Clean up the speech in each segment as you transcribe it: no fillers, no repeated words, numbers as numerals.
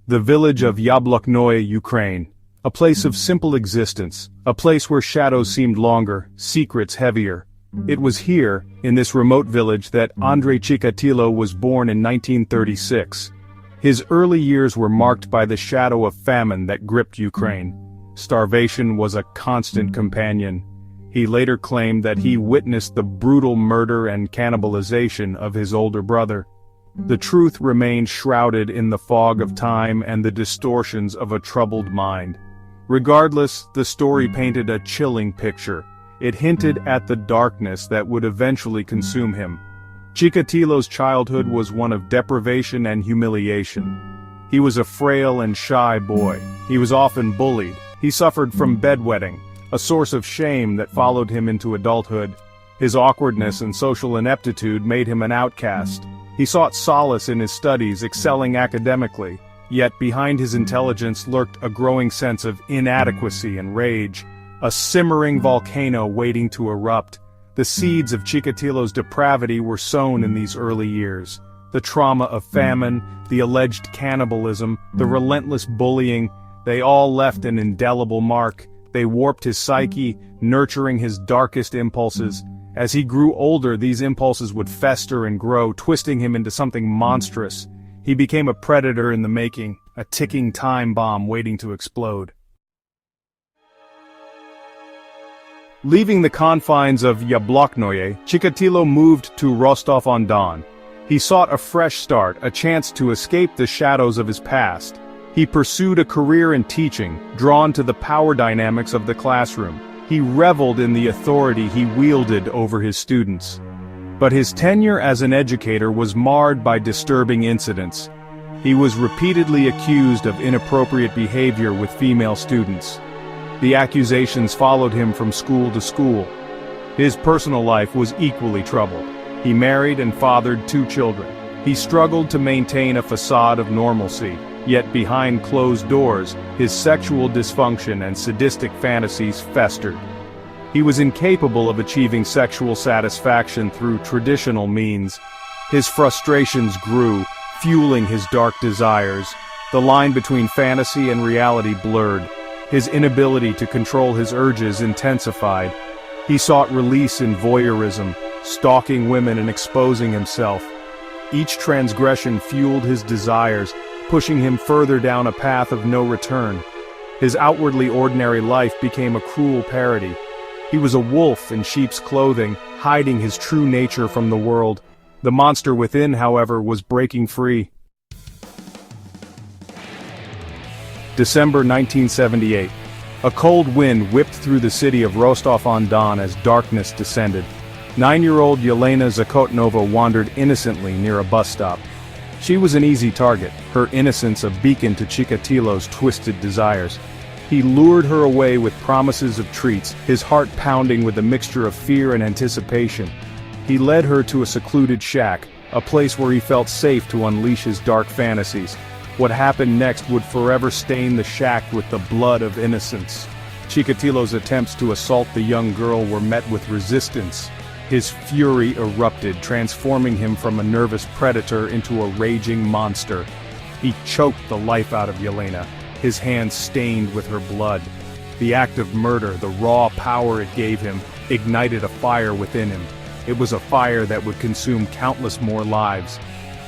The village of Yabloknoye, Ukraine. A place of simple existence, a place where shadows seemed longer, secrets heavier. It was here, in this remote village, that Andrei Chikatilo was born in 1936. His early years were marked by the shadow of famine that gripped Ukraine. Starvation was a constant companion. He later claimed that he witnessed the brutal murder and cannibalization of his older brother. The truth remained shrouded in the fog of time and the distortions of a troubled mind. Regardless, the story painted a chilling picture. It hinted at the darkness that would eventually consume him. Chikatilo's childhood was one of deprivation and humiliation. He was a frail and shy boy. He was often bullied. He suffered from bedwetting, a source of shame that followed him into adulthood. His awkwardness and social ineptitude made him an outcast. He sought solace in his studies, excelling academically. Yet behind his intelligence lurked a growing sense of inadequacy and rage, a simmering volcano waiting to erupt. The seeds of Chikatilo's depravity were sown in these early years. The trauma of famine, the alleged cannibalism, the relentless bullying, they all left an indelible mark. They warped his psyche, nurturing his darkest impulses. As he grew older, these impulses would fester and grow, twisting him into something monstrous. He became a predator in the making, a ticking time bomb waiting to explode. Leaving the confines of Yabloknoye, Chikatilo moved to Rostov-on-Don. He sought a fresh start, a chance to escape the shadows of his past. He pursued a career in teaching, drawn to the power dynamics of the classroom. He reveled in the authority he wielded over his students. But his tenure as an educator was marred by disturbing incidents. He was repeatedly accused of inappropriate behavior with female students. The accusations followed him from school to school. His personal life was equally troubled. He married and fathered 2 children. He struggled to maintain a facade of normalcy, yet behind closed doors, his sexual dysfunction and sadistic fantasies festered. He was incapable of achieving sexual satisfaction through traditional means. His frustrations grew, fueling his dark desires. The line between fantasy and reality blurred. His inability to control his urges intensified. He sought release in voyeurism, stalking women and exposing himself. Each transgression fueled his desires, pushing him further down a path of no return. His outwardly ordinary life became a cruel parody. He was a wolf in sheep's clothing, hiding his true nature from the world. The monster within, however, was breaking free. December 1978. A cold wind whipped through the city of Rostov-on-Don as darkness descended. 9-year-old Yelena Zakotnova wandered innocently near a bus stop. She was an easy target, her innocence a beacon to Chikatilo's twisted desires. He lured her away with promises of treats, his heart pounding with a mixture of fear and anticipation. He led her to a secluded shack, a place where he felt safe to unleash his dark fantasies. What happened next would forever stain the shack with the blood of innocence. Chikatilo's attempts to assault the young girl were met with resistance. His fury erupted, transforming him from a nervous predator into a raging monster. He choked the life out of Yelena, his hands stained with her blood. The act of murder, the raw power it gave him, ignited a fire within him. It was a fire that would consume countless more lives.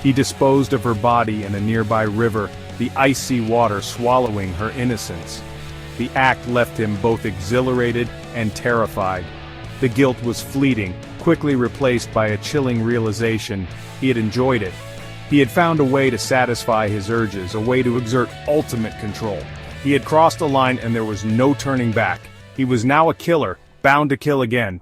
He disposed of her body in a nearby river, the icy water swallowing her innocence. The act left him both exhilarated and terrified. The guilt was fleeting, quickly replaced by a chilling realization: he had enjoyed it. He had found a way to satisfy his urges, a way to exert ultimate control. He had crossed a line and there was no turning back. He was now a killer, bound to kill again.